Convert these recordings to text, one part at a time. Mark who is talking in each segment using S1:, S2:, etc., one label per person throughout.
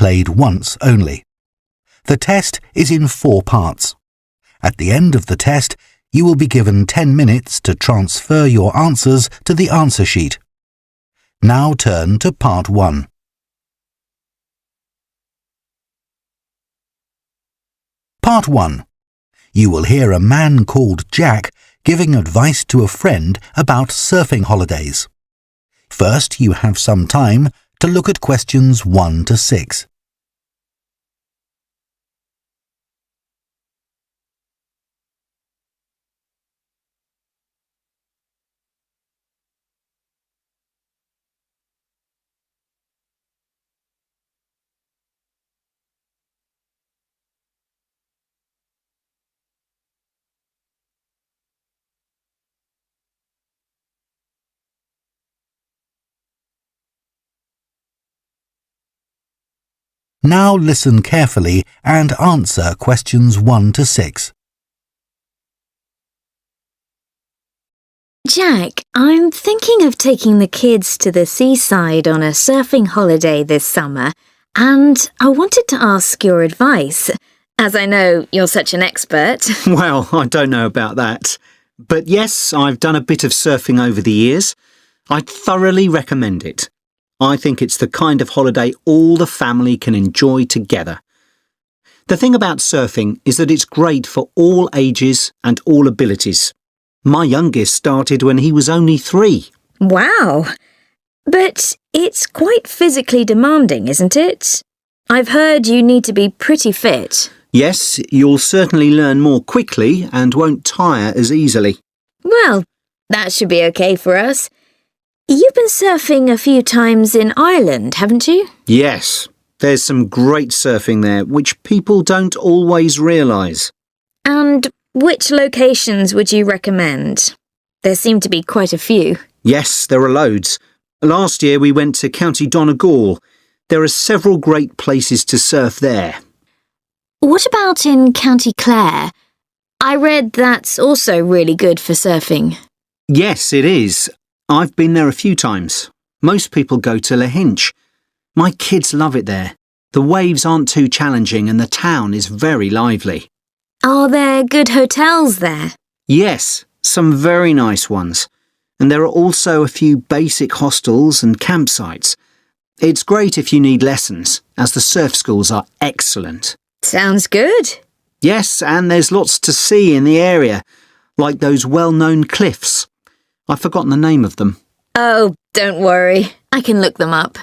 S1: played once only. The test is in 4 parts. At the end of the test, you will be given 10 minutes to transfer your answers to the answer sheet. Now turn to Part 1. Part 1. You will hear a man called Jack giving advice to a friend about surfing holidays. First, you have some time to look at questions 1 to 6. Now listen carefully and answer questions 1 to 6.
S2: Jack, I'm thinking of taking the kids to the seaside on a surfing holiday this summer, and I wanted to ask your advice, as I know you're such an expert.
S3: Well, I don't know about that. But yes, I've done a bit of surfing over the years. I'd thoroughly recommend it. I think it's the kind of holiday all the family can enjoy together. The thing about surfing is that it's great for all ages and all abilities. My youngest started when he was only 3.
S2: Wow! But it's quite physically demanding, isn't it? I've heard you need to be pretty fit.
S3: Yes, you'll certainly learn more quickly and won't tire as easily.
S2: Well, that should be okay for us. You've been surfing a few times in Ireland, haven't you?
S3: Yes, there's some great surfing there, which people don't always realise.
S2: And which locations would you recommend? There seem to be quite a few.
S3: Yes, there are loads. Last year we went to County Donegal. There are several great places to surf there.
S2: What about in County Clare? I read that's also really good for surfing.
S3: Yes, it is. I've been there a few times. Most people go to Lahinch. My kids love it there. The waves aren't too challenging and the town is very lively.
S2: Are there good hotels there?
S3: Yes, some very nice ones. And there are also a few basic hostels and campsites. It's great if you need lessons, as the surf schools are excellent.
S2: Sounds good.
S3: Yes, and there's lots to see in the area, like those well-known cliffs. I've forgotten the name of them.
S2: Oh, don't worry. I can look them up.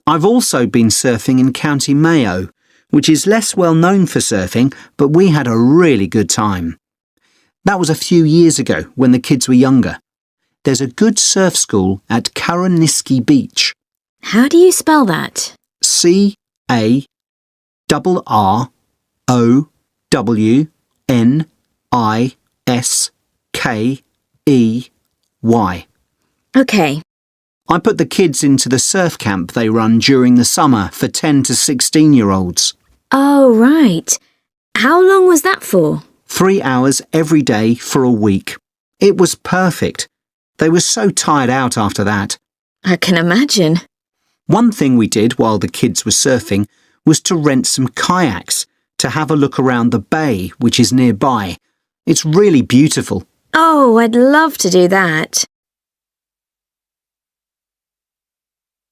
S3: I've also been surfing in County Mayo, which is less well known for surfing, but we had a really good time. That was a few years ago when the kids were younger. There's a good surf school at Carrowniskey Beach.
S2: How do you spell that?
S3: CARROWNISKEY.
S2: Okay.
S3: I put the kids into the surf camp they run during the summer for 10 to 16-year-olds.
S2: Oh, right. How long was that for?
S3: 3 hours every day for a week. It was perfect. They were so tired out after that.
S2: I can imagine.
S3: One thing we did while the kids were surfing was to rent some kayaks to have a look around the bay, which is nearby. It's really beautiful.
S2: Oh, I'd love to do that.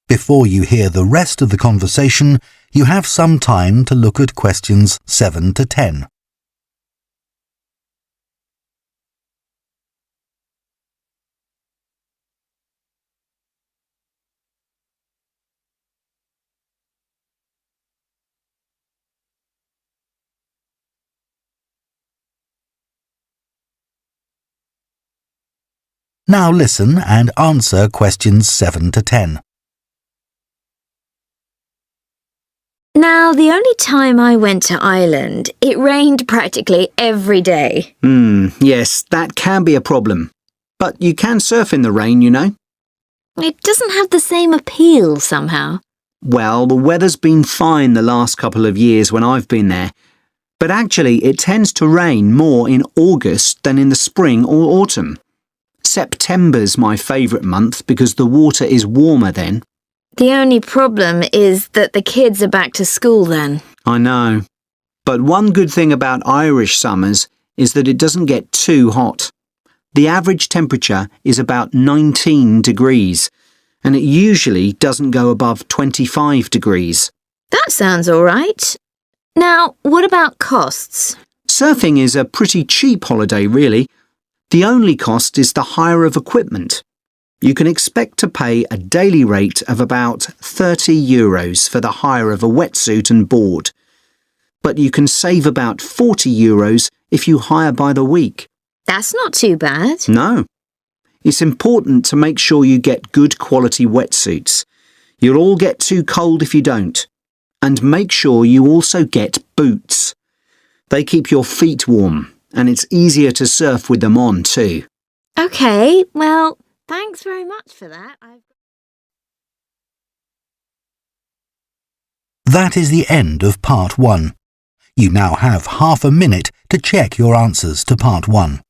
S1: Before you hear the rest of the conversation, you have some time to look at questions 7 to 10. Now listen and answer questions 7 to 10.
S2: Now, the only time I went to Ireland, it rained practically every day.
S3: Yes, that can be a problem. But you can surf in the rain, you know.
S2: It doesn't have the same appeal somehow.
S3: Well, the weather's been fine the last couple of years when I've been there. But actually, it tends to rain more in August than in the spring or autumn. September's my favourite month because the water is warmer then.
S2: The only problem is that the kids are back to school then.
S3: I know. But one good thing about Irish summers is that it doesn't get too hot. The average temperature is about 19 degrees, and it usually doesn't go above 25 degrees.
S2: That sounds all right. Now, what about costs?
S3: Surfing is a pretty cheap holiday, really. The only cost is the hire of equipment. You can expect to pay a daily rate of about €30 for the hire of a wetsuit and board. But you can save about €40 if you hire by the week.
S2: That's not too bad.
S3: No. It's important to make sure you get good quality wetsuits. You'll all get too cold if you don't. And make sure you also get boots. They keep your feet warm, and it's easier to surf with them on too.
S2: OK, well, thanks very much for that.
S1: That is the end of Part 1. You now have half a minute to check your answers to Part 1.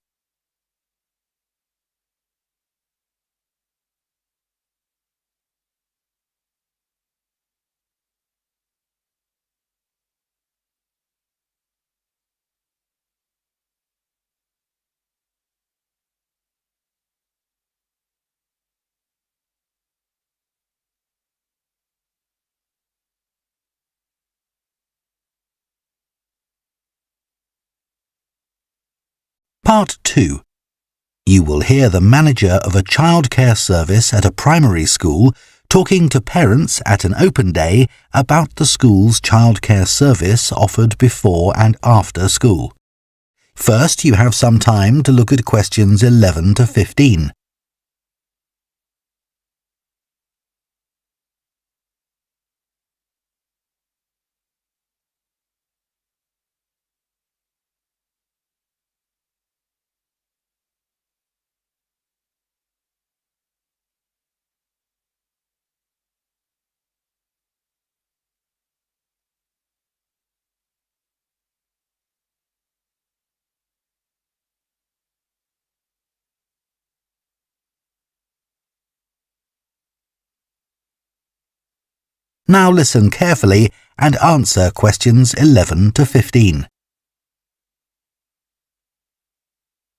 S1: Part 2. You will hear the manager of a childcare service at a primary school talking to parents at an open day about the school's childcare service offered before and after school. First, you have some time to look at questions 11 to 15. Now listen carefully and answer questions 11 to 15.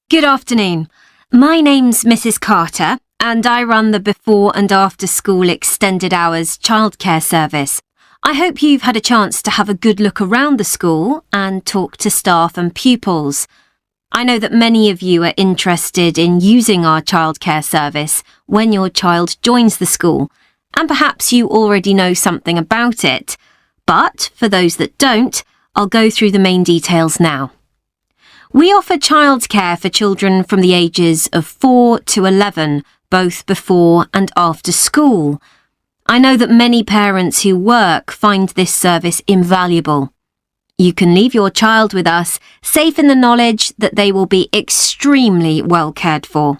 S4: Good afternoon. My name's Mrs. Carter and I run the before and after school extended hours childcare service. I hope you've had a chance to have a good look around the school and talk to staff and pupils. I know that many of you are interested in using our childcare service when your child joins the school, and perhaps you already know something about it. But for those that don't, I'll go through the main details now. We offer childcare for children from the ages of 4 to 11, both before and after school. I know that many parents who work find this service invaluable. You can leave your child with us, safe in the knowledge that they will be extremely well cared for.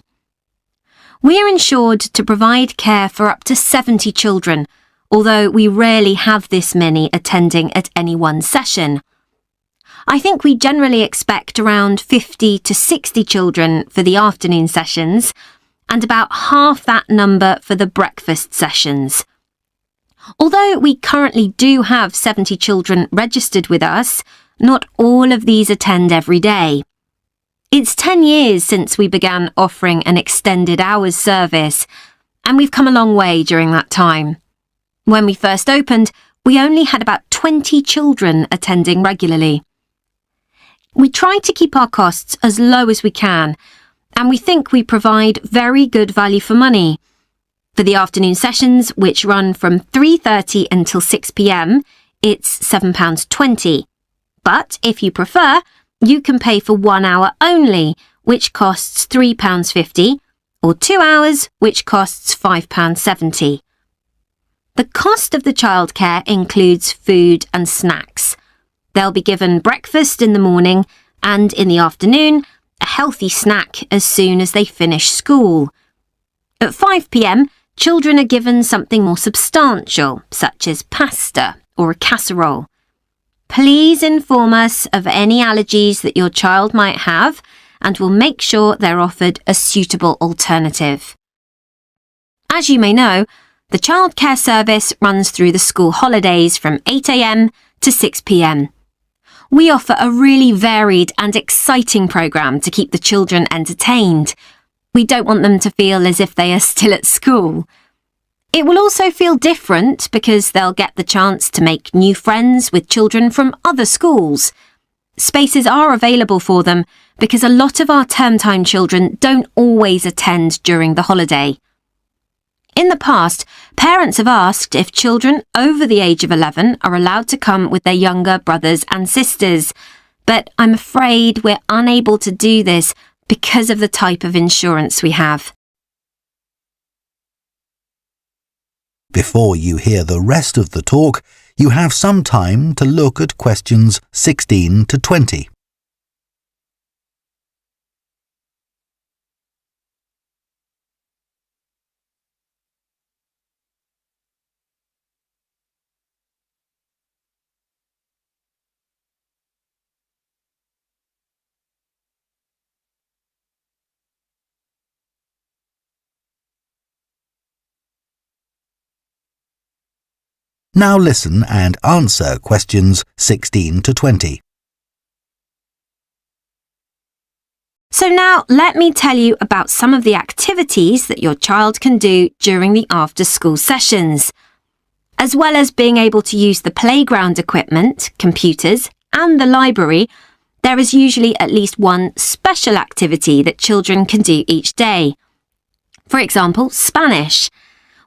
S4: We are insured to provide care for up to 70 children, although we rarely have this many attending at any one session. I think we generally expect around 50 to 60 children for the afternoon sessions, and about half that number for the breakfast sessions. Although we currently do have 70 children registered with us, not all of these attend every day. It's 10 years since we began offering an extended hours service, and we've come a long way during that time. When we first opened, we only had about 20 children attending regularly. We try to keep our costs as low as we can, and we think we provide very good value for money. For the afternoon sessions, which run from 3:30 until 6 p.m, it's £7.20. But if you prefer, you can pay for 1 hour only, which costs £3.50, or 2 hours, which costs £5.70. The cost of the childcare includes food and snacks. They'll be given breakfast in the morning and in the afternoon, a healthy snack as soon as they finish school. At 5 p.m, children are given something more substantial, such as pasta or a casserole. Please inform us of any allergies that your child might have, and we'll make sure they're offered a suitable alternative. As you may know, The childcare service runs through the school holidays from 8 a.m. to 6 p.m. We offer a really varied and exciting programme to keep the children entertained. We don't want them to feel as if they are still at school. It will also feel different because they'll get the chance to make new friends with children from other schools. Spaces are available for them because a lot of our term time children don't always attend during the holiday. In the past, parents have asked if children over the age of 11 are allowed to come with their younger brothers and sisters, but I'm afraid we're unable to do this because of the type of insurance we have.
S1: Before you hear the rest of the talk, you have some time to look at questions 16 to 20. Now listen and answer questions 16 to 20.
S4: So now let me tell you about some of the activities that your child can do during the after-school sessions. As well as being able to use the playground equipment, computers, and the library, there is usually at least one special activity that children can do each day. For example, Spanish.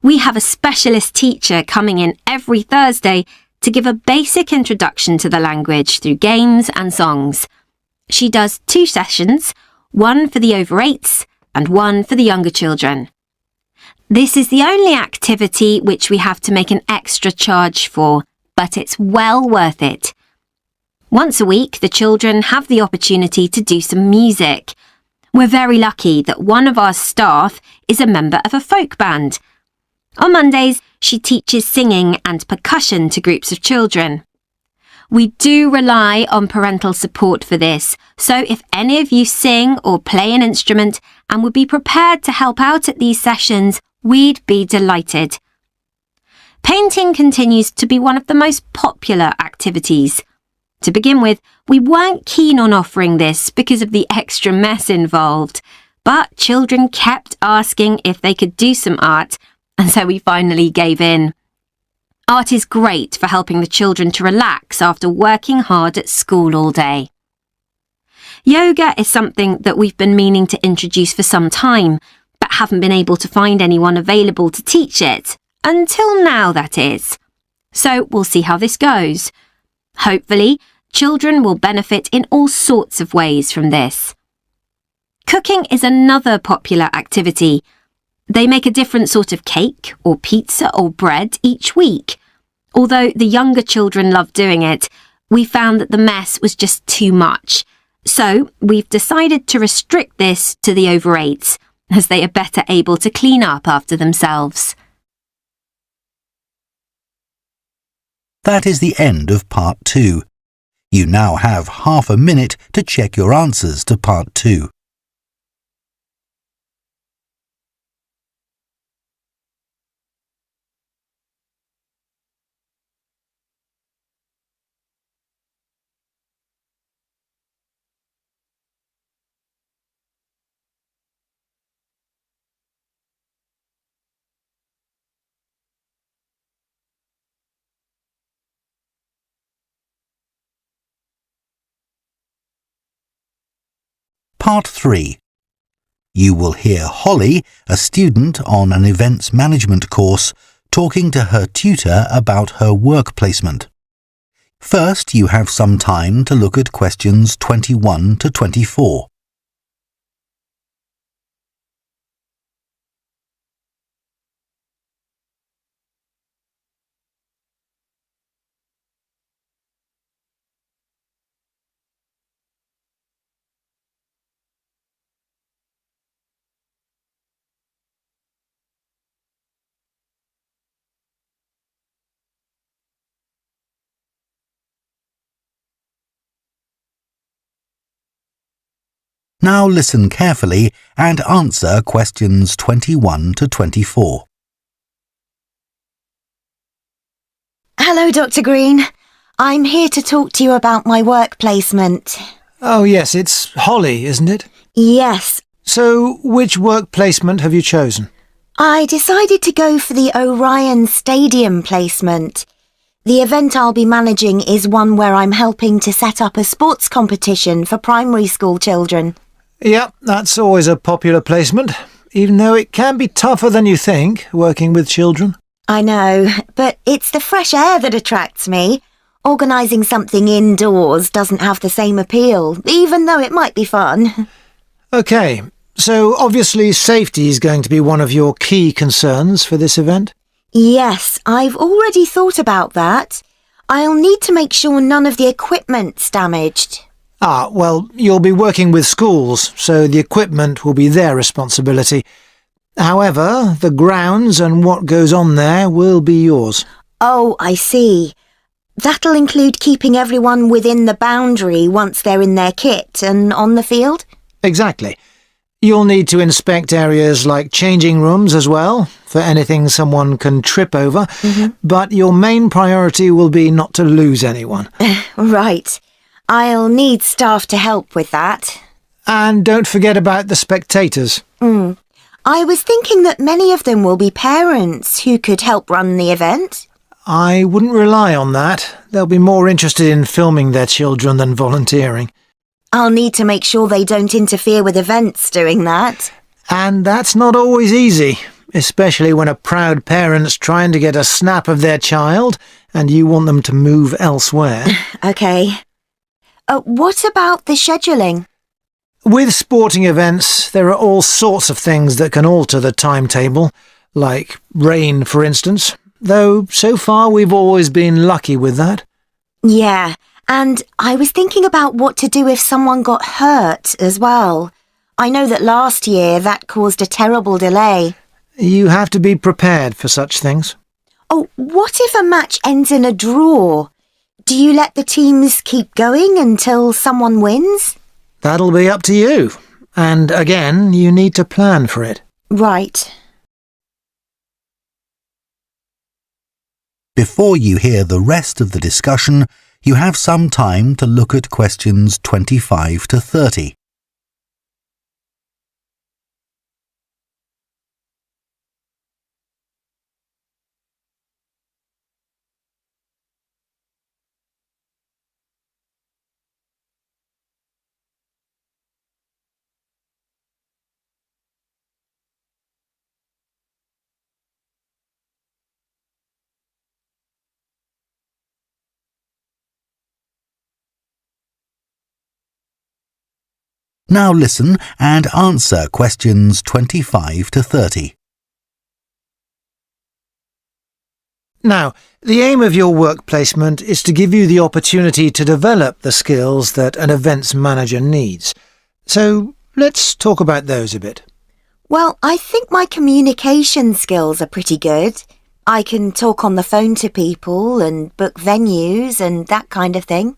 S4: We have a specialist teacher coming in every Thursday to give a basic introduction to the language through games and songs. She does 2 sessions, one for the over 8s and one for the younger children. This is the only activity which we have to make an extra charge for, but it's well worth it. Once a week, the children have the opportunity to do some music. We're very lucky that one of our staff is a member of a folk band. On Mondays, she teaches singing and percussion to groups of children. We do rely on parental support for this, so if any of you sing or play an instrument and would be prepared to help out at these sessions, we'd be delighted. Painting continues to be one of the most popular activities. To begin with, we weren't keen on offering this because of the extra mess involved, but children kept asking if they could do some art, and so we finally gave in. Art is great for helping the children to relax after working hard at school all day. Yoga is something that we've been meaning to introduce for some time, but haven't been able to find anyone available to teach it. Until now, that is. So we'll see how this goes. Hopefully, children will benefit in all sorts of ways from this. Cooking is another popular activity. They make a different sort of cake or pizza or bread each week. Although the younger children love doing it, we found that the mess was just too much. So we've decided to restrict this to the over 8s, as they are better able to clean up after themselves.
S1: That is the end of Part 2. You now have half a minute to check your answers to Part 2. Part 3. You will hear Holly, a student on an events management course, talking to her tutor about her work placement. First, you have some time to look at questions 21 to 24. Now listen carefully and answer questions 21 to 24.
S5: Hello, Dr. Green. I'm here to talk to you about my work placement.
S6: Oh yes, it's Holly, isn't it?
S5: Yes,
S6: So, which work placement have you chosen?
S5: I decided to go for the Orion Stadium placement. The event I'll be managing is one where I'm helping to set up a sports competition for primary school children.
S6: Yep, that's always a popular placement, even though it can be tougher than you think, working with children.
S5: I know, but it's the fresh air that attracts me. Organising something indoors doesn't have the same appeal, even though it might be fun.
S6: Okay, so obviously safety is going to be one of your key concerns for this event?
S5: Yes, I've already thought about that. I'll need to make sure none of the equipment's damaged.
S6: Ah, well, you'll be working with schools, so the equipment will be their responsibility. However, the grounds and what goes on there will be yours.
S5: Oh, I see. That'll include keeping everyone within the boundary once they're in their kit and on the field?
S6: Exactly. You'll need to inspect areas like changing rooms as well, for anything someone can trip over, but your main priority will be not to lose anyone.
S5: Right. I'll need staff to help with that.
S6: And don't forget about the spectators.
S5: I was thinking that many of them will be parents who could help run the event.
S6: I wouldn't rely on that. They'll be more interested in filming their children than volunteering.
S5: I'll need to make sure they don't interfere with events doing that.
S6: And that's not always easy, especially when a proud parent's trying to get a snap of their child and you want them to move elsewhere.
S5: Okay. What about the scheduling?
S6: With sporting events, there are all sorts of things that can alter the timetable, like rain, for instance, though so far we've always been lucky with that.
S5: Yeah, and I was thinking about what to do if someone got hurt as well. I know that last year that caused a terrible delay.
S6: You have to be prepared for such things.
S5: Oh, what if a match ends in a draw? Do you let the teams keep going until someone wins?
S6: That'll be up to you. And again, you need to plan for it.
S5: Right.
S1: Before you hear the rest of the discussion, you have some time to look at questions 25 to 30. Now listen and answer questions 25 to 30.
S6: Now, the aim of your work placement is to give you the opportunity to develop the skills that an events manager needs. So, let's talk about those a bit.
S5: Well, I think my communication skills are pretty good. I can talk on the phone to people and book venues and that kind of thing.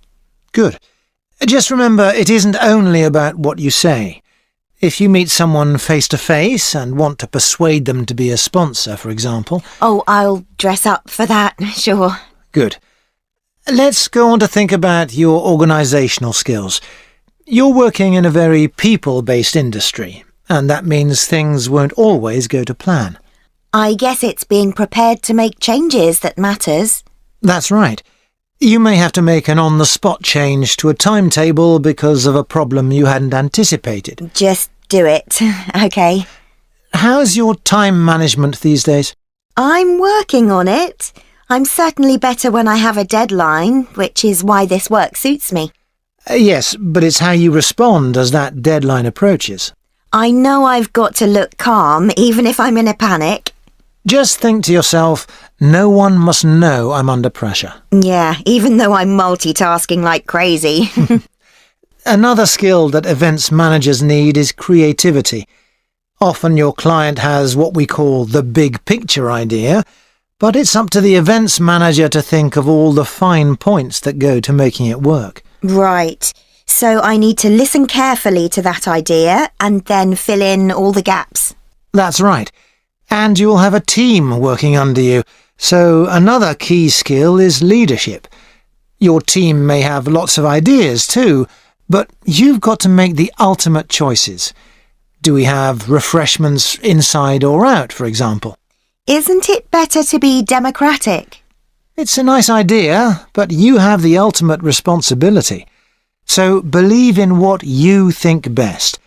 S6: Good. Just remember, it isn't only about what you say. If you meet someone face-to-face and want to persuade them to be a sponsor, for example...
S5: Oh, I'll dress up for that, sure.
S6: Good. Let's go on to think about your organisational skills. You're working in a very people-based industry, and that means things won't always go to plan.
S5: I guess it's being prepared to make changes that matters.
S6: That's right. You may have to make an on-the-spot change to a timetable because of a problem you hadn't anticipated.
S5: Just do it, okay.
S6: How's your time management these days?
S5: I'm working on it. I'm certainly better when I have a deadline, which is why this work suits me.
S6: Yes, but it's how you respond as that deadline approaches.
S5: I know I've got to look calm, even if I'm in a panic.
S6: Just think to yourself, no one must know I'm under pressure.
S5: Yeah, even though I'm multitasking like crazy.
S6: Another skill that events managers need is creativity. Often your client has what we call the big picture idea, but it's up to the events manager to think of all the fine points that go to making it work.
S5: Right. So I need to listen carefully to that idea and then fill in all the gaps.
S6: That's right. And you'll have a team working under you, So another key skill is leadership. Your team may have lots of ideas too, but you've got to make the ultimate choices. Do we have refreshments inside or out, for example?
S5: Isn't it better to be democratic?
S6: It's a nice idea, but you have the ultimate responsibility. So believe in what you think best.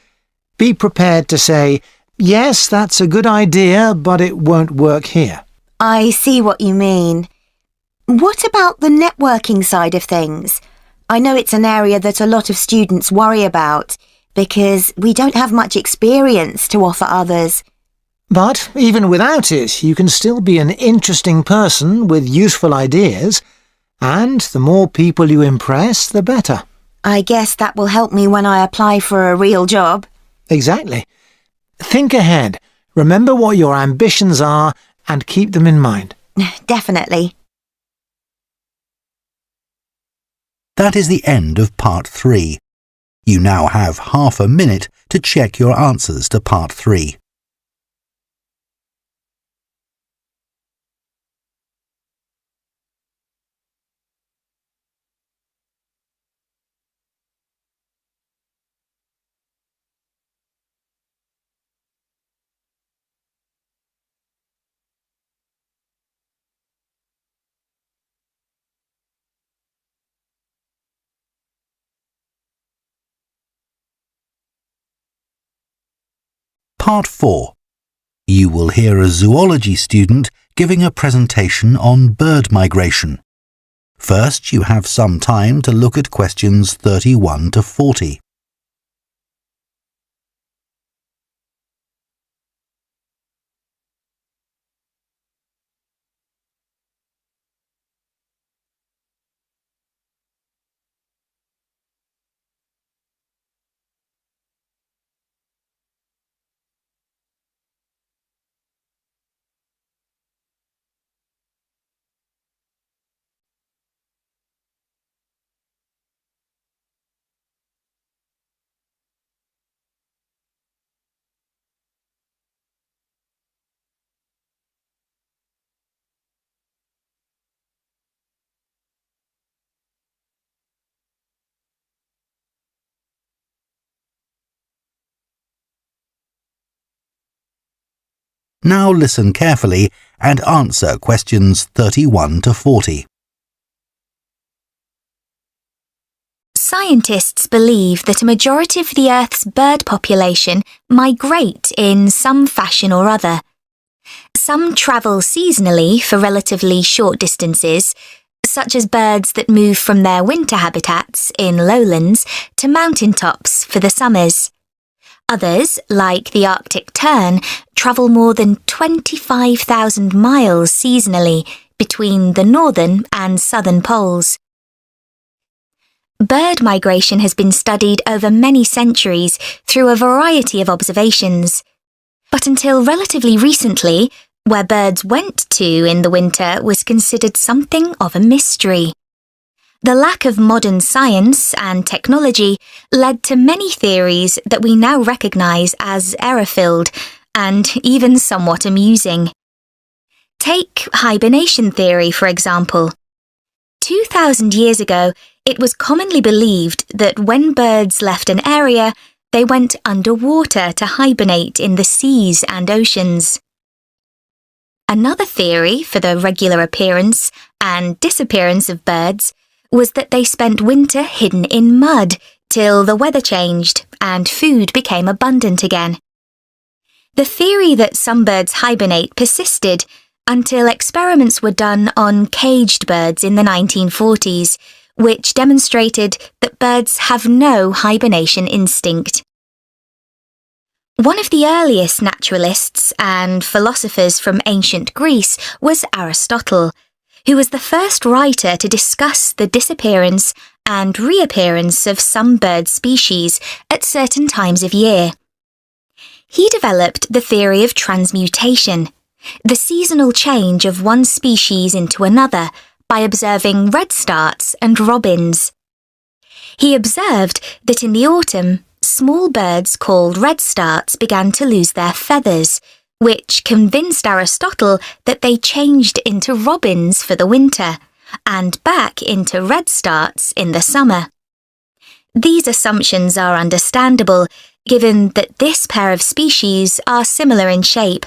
S6: Be prepared to say, yes, that's a good idea, but it won't work here.
S5: I see what you mean. What about the networking side of things? I know it's an area that a lot of students worry about because we don't have much experience to offer others.
S6: But even without it, you can still be an interesting person with useful ideas, and the more people you impress, the better.
S5: I guess that will help me when I apply for a real job.
S6: Exactly. Think ahead, remember what your ambitions are, and keep them in mind.
S5: Definitely.
S1: That is the end of Part 3. You now have half a minute to check your answers to Part 3. Part 4. You will hear a zoology student giving a presentation on bird migration. First, you have some time to look at questions 31 to 40. Now listen carefully and answer questions 31 to 40.
S2: Scientists believe that a majority of the Earth's bird population migrate in some fashion or other. Some travel seasonally for relatively short distances, such as birds that move from their winter habitats in lowlands to mountaintops for the summers. Others, like the Arctic tern, travel more than 25,000 miles seasonally between the northern and southern poles. Bird migration has been studied over many centuries through a variety of observations. But until relatively recently, where birds went to in the winter was considered something of a mystery. The lack of modern science and technology led to many theories that we now recognise as error-filled and even somewhat amusing. Take hibernation theory, for example. 2,000 years ago, it was commonly believed that when birds left an area, they went underwater to hibernate in the seas and oceans. Another theory for the regular appearance and disappearance of birds was that they spent winter hidden in mud till the weather changed and food became abundant again. The theory that some birds hibernate persisted until experiments were done on caged birds in the 1940s, which demonstrated that birds have no hibernation instinct. One of the earliest naturalists and philosophers from ancient Greece was Aristotle, who was the first writer to discuss the disappearance and reappearance of some bird species at certain times of year. He developed the theory of transmutation, the seasonal change of one species into another by observing redstarts and robins. He observed that in the autumn, small birds called redstarts began to lose their feathers,
S7: which convinced Aristotle that they changed into robins for the winter and back into redstarts in the summer. These assumptions are understandable, given that this pair of species are similar in shape,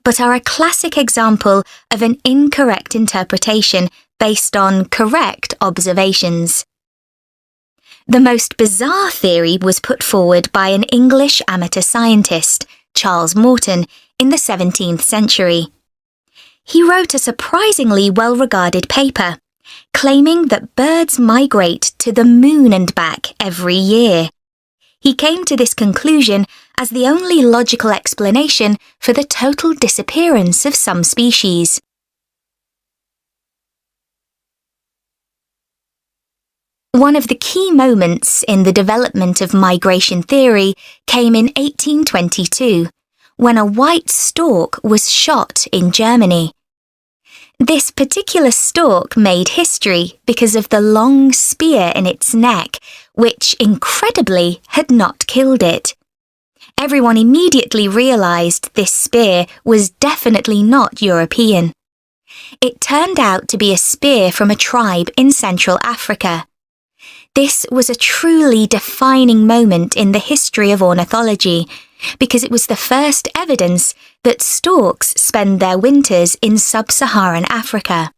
S7: but are a classic example of an incorrect interpretation based on correct observations. The most bizarre theory was put forward by an English amateur scientist, Charles Morton, in the 17th century. He wrote a surprisingly well-regarded paper, claiming that birds migrate to the moon and back every year. He came to this conclusion as the only logical explanation for the total disappearance of some species. One of the key moments in the development of migration theory came in 1822, when a white stork was shot in Germany. This particular stork made history because of the long spear in its neck, which incredibly had not killed it. Everyone immediately realized this spear was definitely not European. It turned out to be a spear from a tribe in Central Africa. This was a truly defining moment in the history of ornithology, because it was the first evidence that storks spend their winters in sub-Saharan Africa.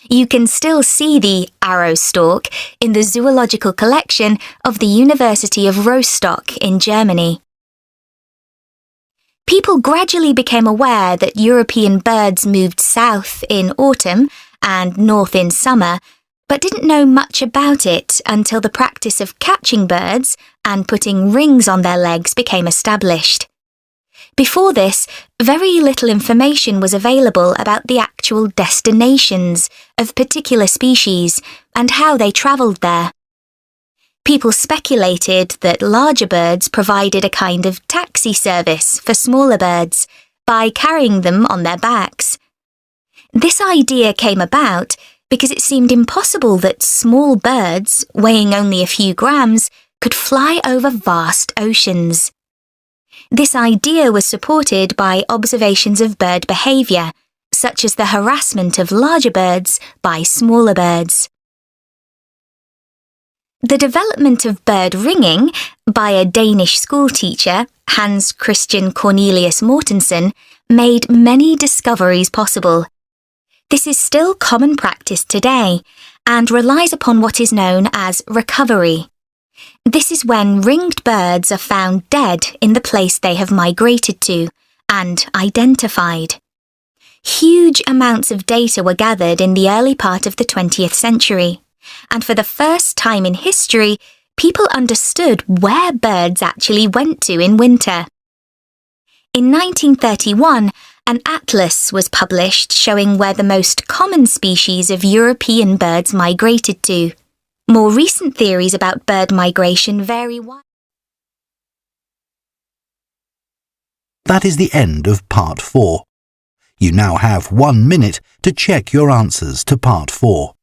S7: You can still see the arrow stork in the zoological collection of the University of Rostock in Germany. People gradually became aware that European birds moved south in autumn and north in summer, but didn't know much about it until the practice of catching birds and putting rings on their legs became established. Before this, very little information was available about the actual destinations of particular species and how they travelled there. People speculated that larger birds provided a kind of taxi service for smaller birds by carrying them on their backs. This idea came about because it seemed impossible that small birds, weighing only a few grams, could fly over vast oceans. This idea was supported by observations of bird behaviour, such as the harassment of larger birds by smaller birds. The development of bird ringing by a Danish schoolteacher, Hans Christian Cornelius Mortensen, made many discoveries possible. This is still common practice today and relies upon what is known as recovery. This is when ringed birds are found dead in the place they have migrated to and identified. Huge amounts of data were gathered in the early part of the 20th century, and for the first time in history, people understood where birds actually went to in winter. In 1931, an atlas was published showing where the most common species of European birds migrated to. More recent theories about bird migration vary widely.
S1: That is the end of Part 4. You now have 1 minute to check your answers to Part 4.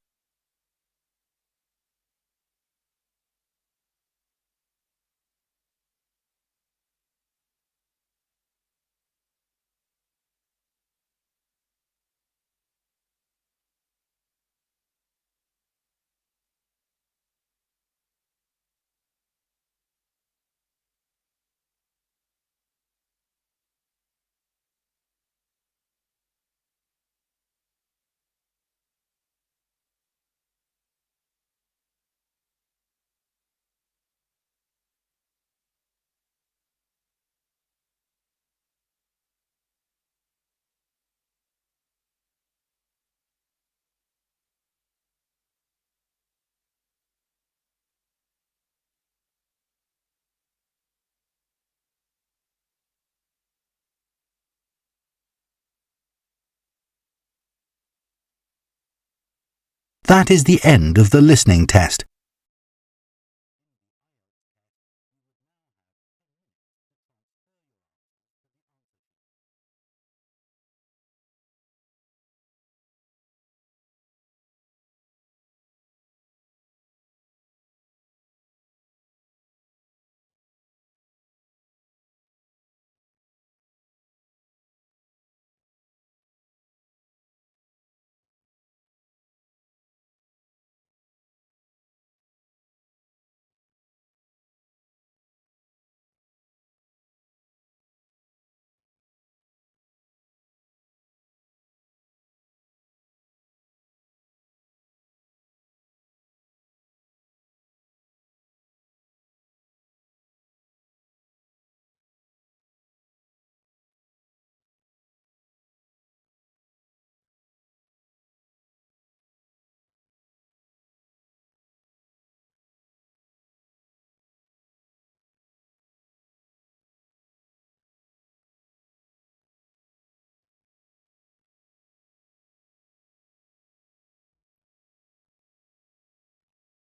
S1: That is the end of the listening test.